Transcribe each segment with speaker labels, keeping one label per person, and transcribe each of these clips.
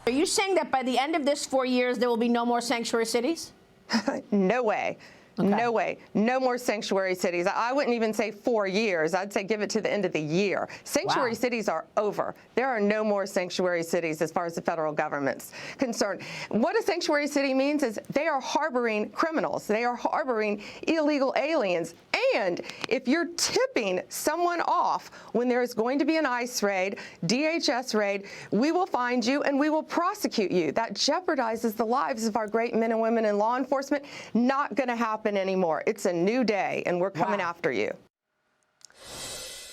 Speaker 1: Are you saying that by the end of this 4 years, there will be no more sanctuary cities?
Speaker 2: No way.
Speaker 1: Okay.
Speaker 2: No way. No more sanctuary cities. I wouldn't even say 4 years. I'd say give it to the end of the year. Sanctuary cities are over. There are no more sanctuary cities as far as the federal government's concerned. What a sanctuary city means is they are harboring criminals. They are harboring illegal aliens. And if you're tipping someone off when there is going to be an ICE raid, DHS raid, we will find you and we will prosecute you. That jeopardizes the lives of our great men and women in law enforcement. Not going to happen anymore. It's a new day, and we're coming after you.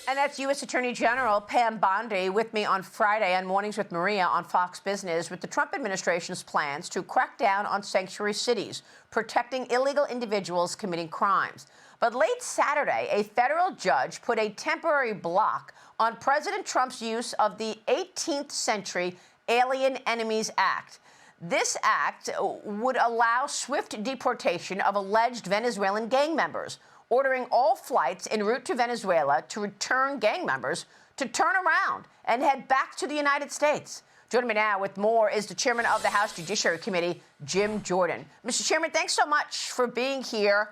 Speaker 3: And that's U.S. Attorney General Pam Bondi with me on Friday on Mornings with Maria on Fox Business with the Trump administration's plans to crack down on sanctuary cities, protecting illegal individuals committing crimes. But late Saturday, a federal judge put a temporary block on President Trump's use of the 18th century Alien Enemies Act. This act would allow swift deportation of alleged Venezuelan gang members, ordering all flights en route to Venezuela to return gang members to turn around and head back to the United States. Joining me now with more is the chairman of the House Judiciary Committee, Jim Jordan. Mr. Chairman, thanks so much for being here.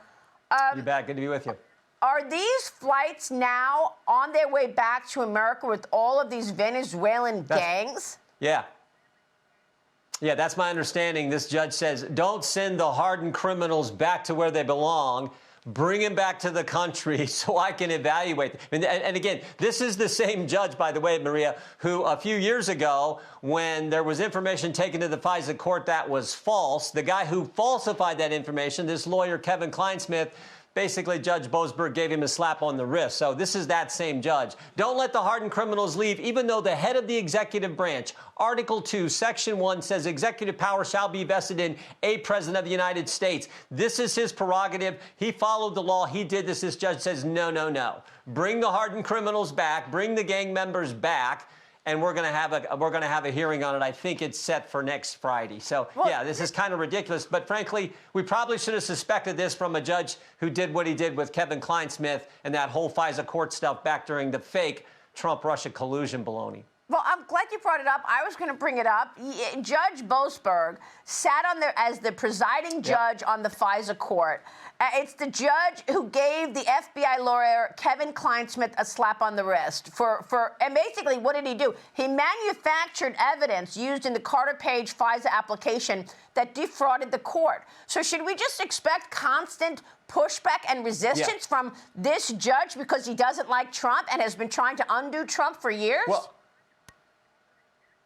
Speaker 4: You bet. Good to be with you.
Speaker 3: Are these flights now on their way back to America with all of these Venezuelan gangs?
Speaker 4: Yeah. Yeah, that's my understanding. This judge says, don't send the hardened criminals back to where they belong. Bring them back to the country so I can evaluate them. And again, this is the same judge, by the way, Maria, who a few years ago, when there was information taken to the FISA court that was false, the guy who falsified that information, this lawyer, Kevin Kleinsmith, basically, Judge Boasberg gave him a slap on the wrist. So this is that same judge. Don't let the hardened criminals leave, even though the head of the executive branch, Article 2, Section 1, says executive power shall be vested in a president of the United States. This is his prerogative. He followed the law. He did this. This judge says, no, no, no. Bring the hardened criminals back. Bring the gang members back. And we're going to have a hearing on it. I think it's set for next Friday. So, yeah, this is kind of ridiculous. But frankly, we probably should have suspected this from a judge who did what he did with Kevin Kleinsmith and that whole FISA court stuff back during the fake Trump-Russia collusion baloney.
Speaker 3: Well, I'm glad you brought it up. I was going to bring it up. Judge Boasberg sat on there as the presiding judge on the FISA court. It's the judge who gave the FBI lawyer Kevin Kleinsmith a slap on the wrist and basically, what did he do? He manufactured evidence used in the Carter Page FISA application that defrauded the court. So should we just expect constant pushback and resistance from this judge because he doesn't like Trump and has been trying to undo Trump for years?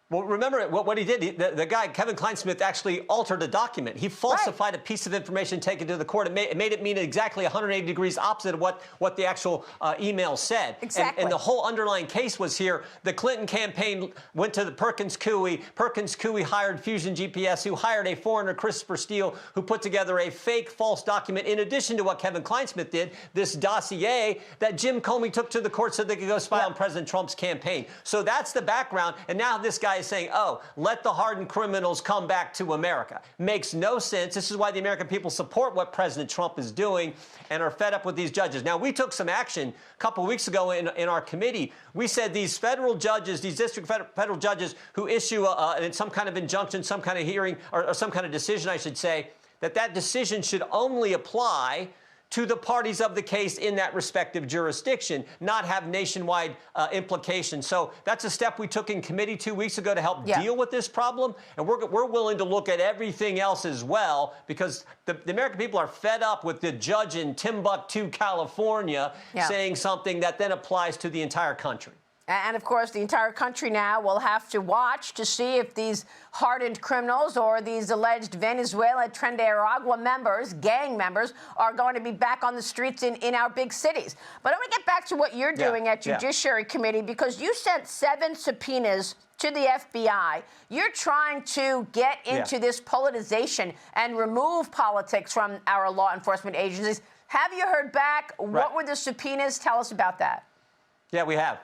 Speaker 4: Well, remember what he did. The guy, Kevin Kleinsmith, actually altered a document. He falsified a piece of information taken to the court. It made it mean exactly 180 degrees opposite of what the actual email said.
Speaker 3: Exactly.
Speaker 4: And the whole underlying case was here. The Clinton campaign went to the Perkins Coie. Perkins Coie hired Fusion GPS, who hired a foreigner, Christopher Steele, who put together a fake false document in addition to what Kevin Kleinsmith did, this dossier that Jim Comey took to the court so they could go spy on President Trump's campaign. So that's the background. And now this guy is saying, oh, let the hardened criminals come back to America. Makes no sense. This is why the American people support what President Trump is doing and are fed up with these judges. Now, we took some action a couple of weeks ago in our committee. We said these federal judges, these district federal judges who issue some kind of injunction, some kind of hearing, or some kind of decision, I should say, that decision should only apply to the parties of the case in that respective jurisdiction, not have nationwide implications. So that's a step we took in committee 2 weeks ago to help deal with this problem. And we're willing to look at everything else as well, because the American people are fed up with the judge in Timbuktu, California, saying something that then applies to the entire country.
Speaker 3: And, of course, the entire country now will have to watch to see if these hardened criminals or these alleged Venezuela Tren de Aragua members, gang members, are going to be back on the streets in our big cities. But I want to get back to what you're doing at Judiciary Committee, because you sent 7 subpoenas to the FBI. You're trying to get into this politicization and remove politics from our law enforcement agencies. Have you heard back? What were the subpoenas? Tell us about that.
Speaker 4: Yeah, we have.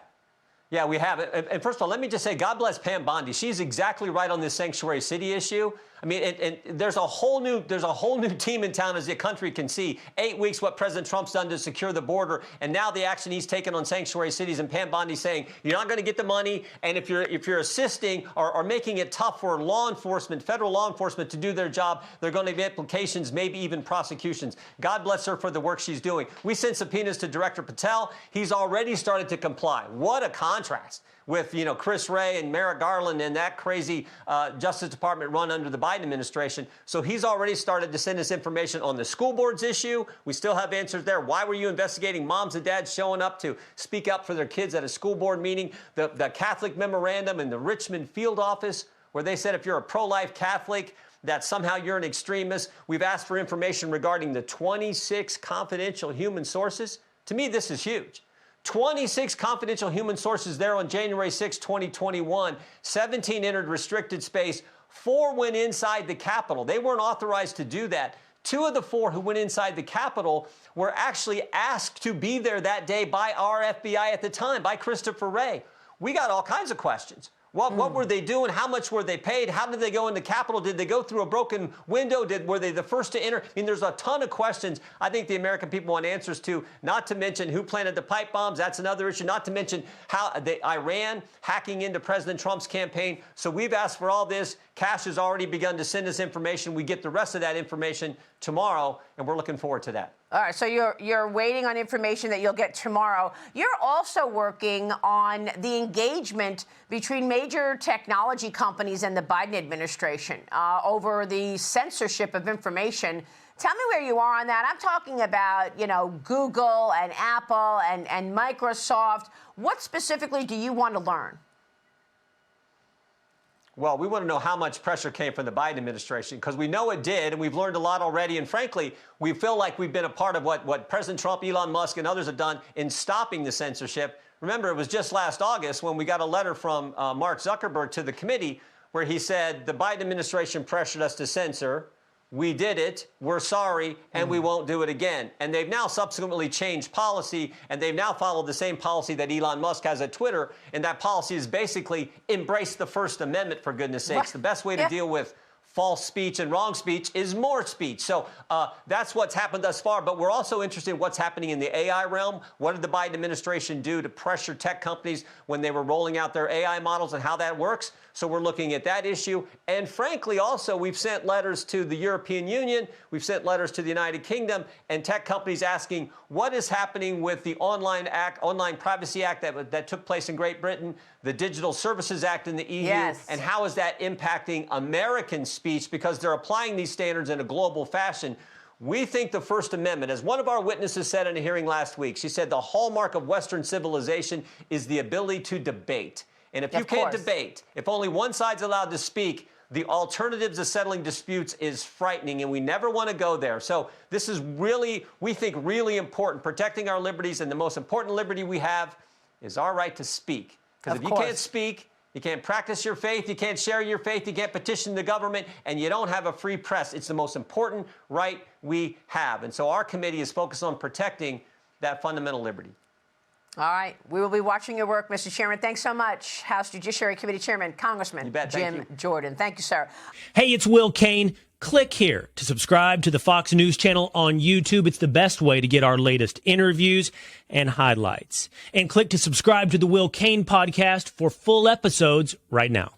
Speaker 4: Yeah, we have it. And first of all, let me just say, God bless Pam Bondi. She's exactly right on this sanctuary city issue. I mean, and there's a whole new team in town, as the country can see. 8 weeks, what President Trump's done to secure the border, and now the action he's taken on sanctuary cities. And Pam Bondi saying you're not going to get the money, and if you're assisting or making it tough for law enforcement, federal law enforcement, to do their job, there are going to be implications, maybe even prosecutions. God bless her for the work she's doing. We sent subpoenas to Director Patel. He's already started to comply. What a contrast with, Chris Wray and Merrick Garland and that crazy Justice Department run under the Biden administration. So he's already started to send us information on the school boards issue. We still have answers there. Why were you investigating moms and dads showing up to speak up for their kids at a school board meeting? The Catholic memorandum in the Richmond field office, where they said if you're a pro-life Catholic, that somehow you're an extremist. We've asked for information regarding the 26 confidential human sources. To me, this is huge. 26 confidential human sources there on January 6, 2021. 17 entered restricted space. 4 went inside the Capitol. They weren't authorized to do that. 2 of the 4 who went inside the Capitol were actually asked to be there that day by our FBI at the time, by Christopher Wray. We got all kinds of questions. What were they doing? How much were they paid? How did they go in the Capitol? Did they go through a broken window? Were they the first to enter? I mean, there's a ton of questions I think the American people want answers to, not to mention who planted the pipe bombs. That's another issue. Not to mention how Iran hacking into President Trump's campaign. So we've asked for all this. Cash has already begun to send us information. We get the rest of that information tomorrow, and we're looking forward to that.
Speaker 3: All right, so you're waiting on information that you'll get tomorrow. You're also working on the engagement between major technology companies and the Biden administration over the censorship of information. Tell me where you are on that. I'm talking about, Google and Apple and Microsoft. What specifically do you want to learn?
Speaker 4: Well, we want to know how much pressure came from the Biden administration, because we know it did, and we've learned a lot already. And frankly, we feel like we've been a part of what President Trump, Elon Musk, and others have done in stopping the censorship. Remember, it was just last August when we got a letter from Mark Zuckerberg to the committee where he said the Biden administration pressured us to censor. We did it, we're sorry, and we won't do it again. And they've now subsequently changed policy, and they've now followed the same policy that Elon Musk has at Twitter, and that policy is basically embrace the First Amendment, for goodness sakes. The best way to deal with false speech and wrong speech is more speech. So that's what's happened thus far. But we're also interested in what's happening in the AI realm. What did the Biden administration do to pressure tech companies when they were rolling out their AI models and how that works? So we're looking at that issue. And frankly, also, we've sent letters to the European Union. We've sent letters to the United Kingdom and tech companies asking what is happening with the Online Privacy Act that took place in Great Britain, the Digital Services Act in the EU, and how is that impacting American speech, because they're applying these standards in a global fashion. We think the First Amendment, as one of our witnesses said in a hearing last week, she said the hallmark of Western civilization is the ability to debate. And if you can't debate, if only one side's allowed to speak, the alternatives to settling disputes is frightening, and we never want to go there. So this is really, we think, really important. Protecting our liberties, and the most important liberty we have is our right to speak. Because if you can't speak, you can't practice your faith, you can't share your faith, you can't petition the government, and you don't have a free press. It's the most important right we have. And so our committee is focused on protecting that fundamental liberty.
Speaker 3: All right. We will be watching your work, Mr. Chairman. Thanks so much, House Judiciary Committee Chairman, Congressman Jim Jordan. Thank you, sir.
Speaker 5: Hey, it's Will Kane. Click here to subscribe to the Fox News channel on YouTube. It's the best way to get our latest interviews and highlights. And click to subscribe to the Will Kane podcast for full episodes right now.